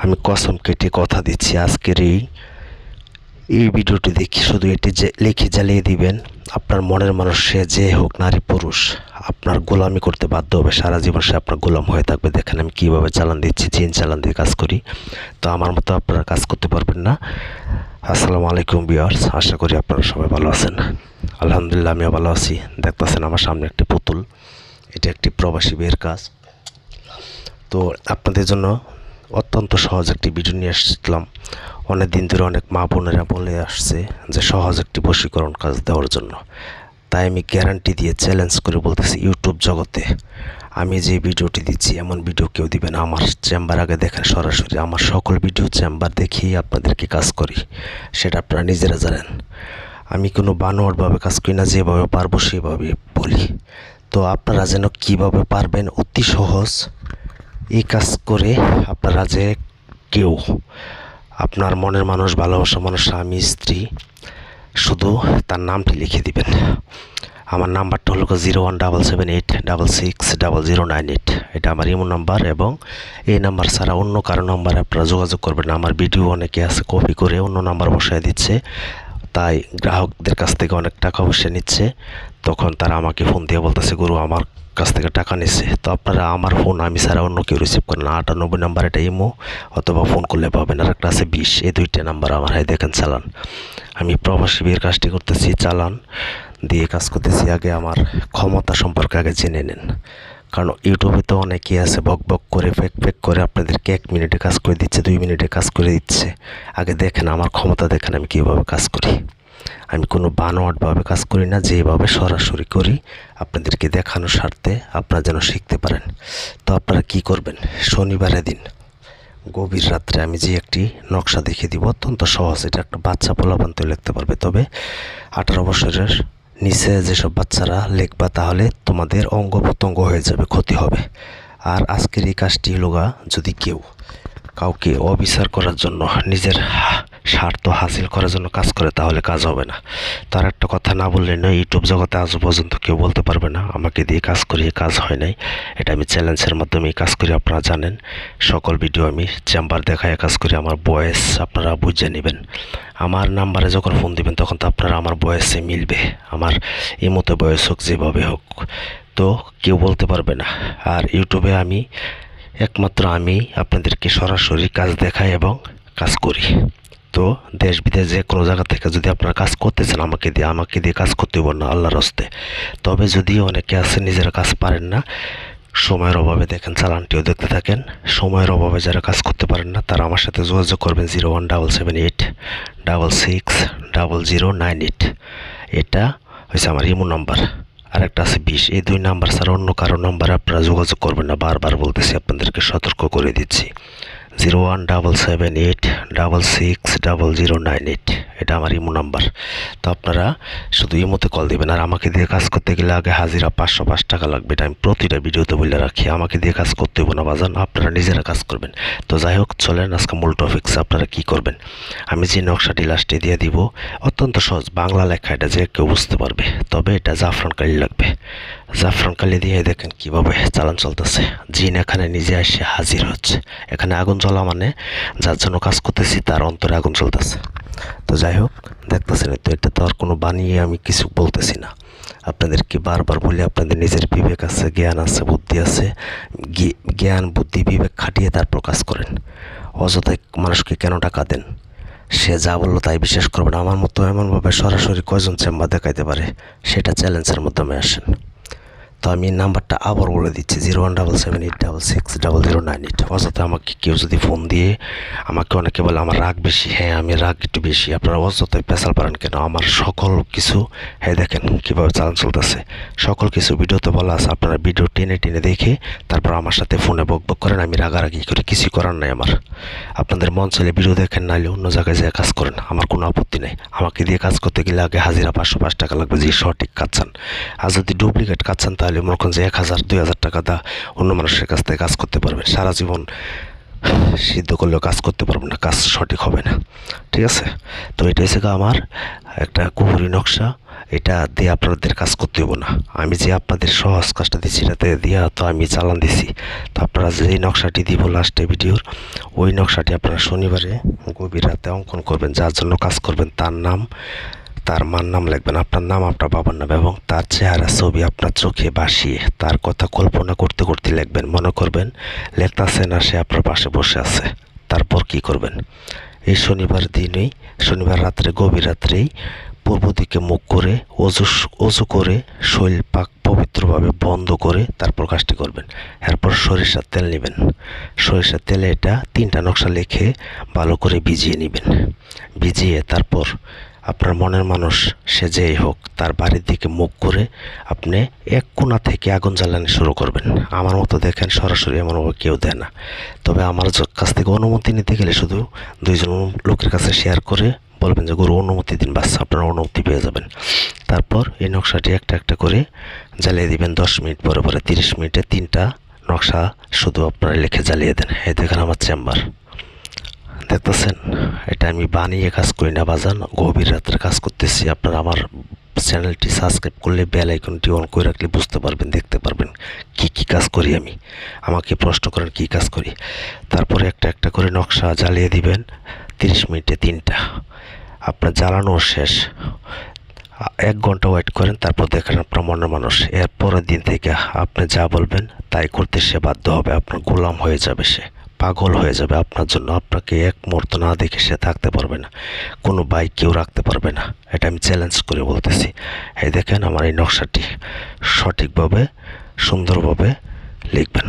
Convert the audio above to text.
আমি কসম কেটে কথা দিচ্ছি, আজকের এই ভিডিওটি দেখি শুধু এটি যে লিখে জ্বালিয়ে দিবেন, আপনার মনের মানুষ সে যে হোক, নারী পুরুষ, আপনার গোলামি করতে বাধ্য হবে। সারা জীবন সে আপনার গোলাম হয়ে থাকবে। দেখেন আমি কীভাবে চালান দিচ্ছি, জিন চালান দিয়ে কাজ করি। তো আমার মতো আপনারা কাজ করতে পারবেন না। আসসালামু আলাইকুম ভিউয়ার্স, আশা করি আপনারা সবাই ভালো আছেন। আলহামদুলিল্লাহ আমিও ভালো আছি। দেখতেছেন আমার সামনে একটি পুতুল, এটা একটি প্রবাসী বিয়ের কাজ। তো আপনাদের জন্য অত্যন্ত সহজ একটি ভিডিও নিয়ে আসলাম। অনেক দিন ধরে অনেক মা বোনেরা বলে আসছে যে সহজ একটি বশীকরণ কাজ দেওয়ার জন্য। তাই আমি গ্যারান্টি দিয়ে চ্যালেঞ্জ করে বলতেছি, ইউটিউব জগতে আমি যে ভিডিওটি দিচ্ছি এমন ভিডিও কেউ দিবে না। আমার চেম্বার আগে দেখেন, সরাসরি আমার সকল ভিডিও চেম্বার দেখিয়ে আপনাদেরকে কাজ করি, সেটা আপনারা নিজেরা জানেন। আমি কোনো বানোয়ারভাবে কাজ করি না, যেভাবে পারবো সেভাবে বলি। তো আপনারা যেন কীভাবে পারবেন অতি সহজ এই কাজ করে আপনারা যে কেউ আপনার মনের মানুষ, ভালোবাসা মানুষ, স্বামী স্ত্রী, শুধু তার নামটি লিখে দিবেন। আমার নাম্বারটা হলো 01778660098। এটা আমার ইমো নাম্বার, এবং এই নাম্বার ছাড়া অন্য কারো নাম্বারে আপনারা যোগাযোগ করবেন। আমার ভিডিও অনেকে আছে কপি করে অন্য নাম্বার বসায় দিচ্ছে, তাই গ্রাহকদের কাছ থেকে অনেক টাকা পয়সা নিচ্ছে। তখন তারা আমাকে ফোন দিয়ে বলতেছে, গুরু আমার কাছ থেকে টাকা নিচ্ছে। তো আপনারা আমার ফোন আমি ছাড়া অন্য কেউ রিসিভ করেন না। 98 নাম্বার, এটা ইমো, অথবা ফোন করলে পাবেন। আর একটা আছে 20, এই দুইটা নাম্বার আমার। হয় দেখেন চালান, আমি প্রবাসী বিয়ের কাজটি করতেছি, চালান দিয়ে কাজ করতেছি। আগে আমার ক্ষমতা সম্পর্কে আগে জেনে নেন, কারণ ইউটিউবে তো অনেকেই আছে বক বক করে ফেক করে আপনাদেরকে 1 মিনিটে কাজ করে দিচ্ছে, 2 মিনিটে কাজ করে দিচ্ছে। আগে দেখেন আমার ক্ষমতা, দেখেন আমি কীভাবে কাজ করি। আমি কোনো বানোয়াটভাবে কাজ করি না, যেভাবে সরাসরি করি আপনাদেরকে দেখানোর স্বার্থে, আপনারা যেন শিখতে পারেন। তো আপনারা কি করবেন, শনিবারের দিন গভীর রাত্রে আমি যে একটি নকশা দেখিয়ে দিব, অত্যন্ত সহজ। এটা একটা বাচ্চা পোলাপান লিখতে পারবে, তবে 18 বছরের নিচে যেসব বাচ্চারা লিখবা তাহলে তোমাদের অঙ্গ প্রত্যঙ্গ হয়ে যাবে, ক্ষতি হবে। আর আজকের এই কাজটি হলোগা, যদি কেউ কাউকে অবিচার করার জন্য, নিজের স্বার্থ হাসিল করার জন্য কাজ করে, তাহলে কাজ হবে না। তার একটা কথা না বললে নয়, ইউটিউব জগতে আজ পর্যন্ত কেউ বলতে পারবে না আমাকে দিয়ে কাজ করিয়ে কাজ হয় নাই। এটা আমি চ্যালেঞ্জের মাধ্যমে কাজ করি, আপনারা জানেন। সকল ভিডিও আমি চেম্বার দেখায় কাজ করি। আমার বয়েস আপনারা বুঝে নেবেন। আমার নাম্বারে যখন ফোন দিবেন তখন তো আপনারা আমার বয়েসে মিলবে, আমার এই মতো বয়স হোক, যেভাবে হোক, তো কেউ বলতে পারবে না। আর ইউটিউবে আমি একমাত্র আমি আপনাদেরকে সরাসরি কাজ দেখাই এবং কাজ করি। তো দেশ বিদেশ যে কোনো জায়গা থেকে যদি আপনারা কাজ করতেছেন, আমাকে দিয়ে কাজ করতে হবে না, আল্লাহর হস্তে। তবে যদি অনেকে আছে নিজেরা কাজ পারেন না, সময়ের অভাবে, দেখেন চালানটিও দেখতে থাকেন, সময়ের অভাবে যারা কাজ করতে পারেন না তারা আমার সাথে যোগাযোগ করবেন 01778660098। এটা হচ্ছে আমার ইমো নাম্বার। আর একটা আছে 20, এই 2 নাম্বার ছাড়া অন্য কারো নাম্বারে আপনারা যোগাযোগ করবেন না। বারবার বলতেছি, আপনাদেরকে সতর্ক করে দিচ্ছি। 01778660098, এটা আমার ইমো নাম্বার। তো আপনারা শুধু ইমোতে কল দিবেন। আর আমাকে দিয়ে কাজ করতে গেলে আগে হাজিরা 505 টাকা লাগবে, এটা আমি প্রতিটা ভিডিওতে বলে রাখি। আমাকে দিয়ে কাজ করতে হবে না বাজান, আপনারা নিজেরা কাজ করবেন। তো যাই হোক, চলেন আজকে মূল টপিকস। আপনারা কি করবেন, আমি যে নকশাটি লাস্টে দিয়ে দিব, অত্যন্ত সহজ, বাংলা লেখা, এটা যে কেউ বুঝতে পারবে। তবে এটা জাফরান কালি লাগবে। জাফরান কালি দিয়ে দেখেন কিভাবে চালান চলতেছে। জিন এখানে নিজে এসে হাজির হচ্ছে। এখানে আগুন জ্বলা মানে যার জন্য কাজ করতেছি তার অন্তরে আগুন জ্বলতেছে। তো যাই হোক, দেখতেছেন তো, এটা তো আর কোনো বানিয়ে আমি কিছু বলতেছি না। আপনাদেরকে বারবার বলি, আপনাদের নিজের বিবেক আছে, জ্ঞান আছে, বুদ্ধি আছে। জ্ঞান বুদ্ধি বিবেক খাটিয়ে তারপর কাজ করেন। অযথায় মানুষকে কেন টাকা দেন, সে যা বললো তাই বিশ্বাস করবেন। আমার মতো এমনভাবে সরাসরি কয়জন চেম্বার দেখাইতে পারে, সেটা চ্যালেঞ্জের মাধ্যমে আসেন। তো আমি নাম্বারটা আবার বলে দিচ্ছি, 01778660098। অযথা আমাকে কেউ যদি ফোন দিয়ে, আমাকে অনেকে বলে আমার রাগ বেশি, হ্যাঁ আমি রাগ একটু বেশি, আপনারা অযথায় পেশাল পারেন কেন? আমার সকল কিছু, হ্যাঁ দেখেন কীভাবে চালান চলতেছে, সকল কিছু ভিডিওতে বলা আছে। আপনারা ভিডিও টেনে টেনে দেখে তারপর আমার সাথে ফোনে বক বক করেন, আমি রাগারাগি করে কিছু করার নাই আমার। আপনাদের মন চাইলে ভিডিও দেখেন, নাইলে অন্য জায়গায় যেয়ে কাজ করেন, আমার কোনো আপত্তি নেই। আমাকে দিয়ে কাজ করতে গেলে আগে হাজিরা 505 টাকা লাগবে, যে সঠিক কাজ চান। আর যদি ডুপ্লিকেট কাজ চান তাহলে মনে করেন যে 1000-2000 টাকা দা অন্য মানুষের কাছ থেকে কাজ করতে পারবেন। সারা জীবন সিদ্ধ করলেও কাজ করতে পারবেন না, কাজ সঠিক হবে না, ঠিক আছে? তো এটা হচ্ছে আমার একটা কুহুরি নকশা, এটা দিয়ে আপনাদের কাজ করতে হবে না। আমি যে আপনাদের সহজ কাজটা দিচ্ছি এটাতে দিয়ে তো আমি চালান দিছি। তো আপনারা যেই নকশাটি দিব লাস্টে ভিডিওর, ওই নকশাটি আপনারা শনিবারে গভীর রাতে অঙ্কন করবেন। যার জন্য কাজ করবেন তার নাম, তার মার নাম লিখবেন, আপনার নাম, আপনার বাবার নাম এবং তার চেহারা ছবি আপনার চোখে ভাসিয়ে তার কথা কল্পনা করতে করতে লিখবেন। মনে করবেন লেখতেছেন আর সে আপনার পাশে বসে আছে। তারপর কি করবেন, এই শনিবার দিনেই, শনিবার রাত্রে গভীর রাত্রেই পূর্ব দিকে মুখ করে অজু করে শরীর পাক পবিত্রভাবে বন্ধ করে তারপর কাজটি করবেন। এরপর সরিষার তেল নেবেন, সরিষার তেলে এটা 3টা নকশা লিখে ভালো করে ভিজিয়ে নেবেন। ভিজিয়ে তারপর আপনার মনের মানুষ সে যেই হোক তার বাড়ির দিকে মুখ করে আপনি এক কোণা থেকে আগুন জ্বালানো শুরু করবেন। আমার মতো দেখেন সরাসরি এমনভাবে কেউ দেয় না, তবে আমার কাছ থেকে অনুমতি নিতে গেলে শুধু 2জন লোকের কাছে শেয়ার করে বলবেন যে গুরু অনুমতি দিন, বাস আপনারা অনুমতি পেয়ে যাবেন। তারপর এই নকশাটি একটা একটা করে জ্বালিয়ে দিবেন 10 মিনিট পরে পরে। 30 মিনিটে 3টা নকশা শুধু আপনারা লিখে জ্বালিয়ে দেন। এই দেখেন আমার চেম্বার, দেখতেছেন? এটা আমি বানিয়ে কাজ করি না বাজান, গভীর রাত্রে কাজ করতেছি। আপনারা আমার চ্যানেলটি সাবস্ক্রাইব করলে বেল আইকনটি অন করে রাখলে বুঝতে পারবেন, দেখতে পারবেন কি কি কাজ করি আমি। আমাকে প্রশ্ন করেন কি কাজ করি। তারপরে একটা একটা করে নকশা জ্বালিয়ে দিবেন 30 মিনিটে 3টা। আপনার জ্বালানো শেষ, 1 ঘন্টা ওয়েট করেন, তারপর দেখেন আপনার মনের মানুষ এর পরের দিন থেকে আপনি যা বলবেন তাই করতে সে বাধ্য হবে। আপনার গোলাম হয়ে যাবে, সে পাগল হয়ে যাবে আপনার জন্য। আপনাকে এক মুহূর্ত না দেখে সে থাকতে পারবে না, কোনো বাইক কেউ রাখতে পারবে না। এটা আমি চ্যালেঞ্জ করে বলতেছি। এই দেখেন আমার এই নকশাটি সঠিকভাবে সুন্দরভাবে লিখবেন।